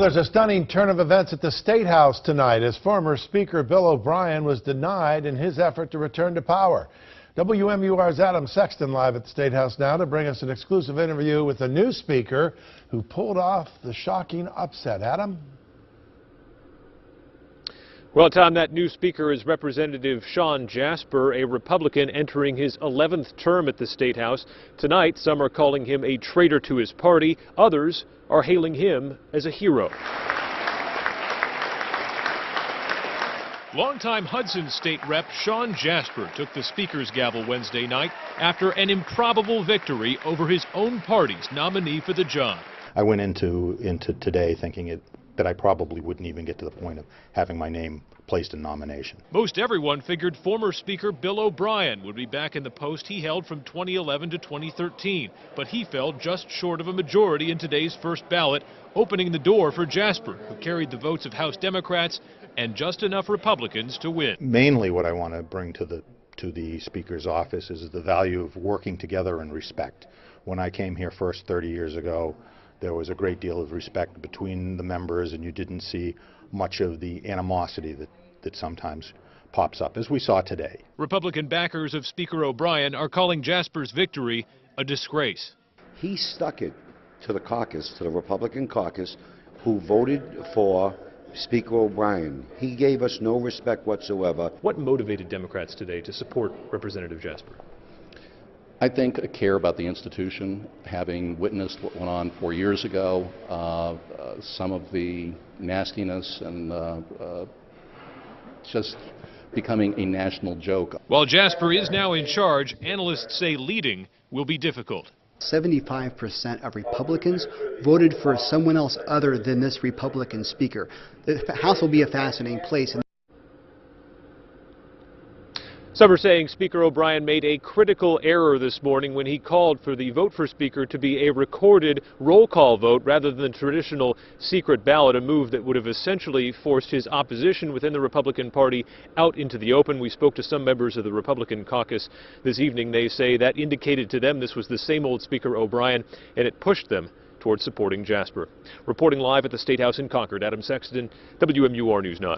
Well, there's a stunning turn of events at the State House tonight as former Speaker Bill O'Brien was denied in his effort to return to power. WMUR's Adam Sexton live at the State House now to bring us an exclusive interview with the new Speaker who pulled off the shocking upset. Adam? Well, Tom, that new Speaker is Representative Shawn Jasper, a Republican entering his 11th term at the State House. Tonight, some are calling him a traitor to his party. Others are hailing him as a hero. Longtime Hudson State Rep Shawn Jasper took the Speaker's gavel Wednesday night after an improbable victory over his own party's nominee for the job. I went into today thinking that I probably wouldn't even get to the point of having my name placed in nomination. Most everyone figured former Speaker Bill O'Brien would be back in the post he held from 2011 to 2013, but he fell just short of a majority in today's first ballot, opening the door for Jasper, who carried the votes of House Democrats and just enough Republicans to win. Mainly what I want to bring to the Speaker's office is the value of working together and respect. When I came here first 30 years ago, there was a great deal of respect between the members, and you didn't see much of the animosity that sometimes pops up, as we saw today. Republican backers of Speaker O'Brien are calling Jasper's victory a disgrace. He stuck it to the caucus, to the Republican caucus, who voted for Speaker O'Brien. He gave us no respect whatsoever. What motivated Democrats today to support Representative Jasper? I think a care about the institution, having witnessed what went on 4 years ago, some of the nastiness and just becoming a national joke. While Jasper is now in charge, analysts say leading will be difficult. 75% of Republicans voted for someone else other than this Republican Speaker. The House will be a fascinating place. Some are saying Speaker O'Brien made a critical error this morning when he called for the vote for Speaker to be a recorded roll call vote rather than the traditional secret ballot, a move that would have essentially forced his opposition within the Republican Party out into the open. We spoke to some members of the Republican caucus this evening. They say that indicated to them this was the same old Speaker O'Brien, and it pushed them towards supporting Jasper. Reporting live at the State House in Concord, Adam Sexton, WMUR News 9.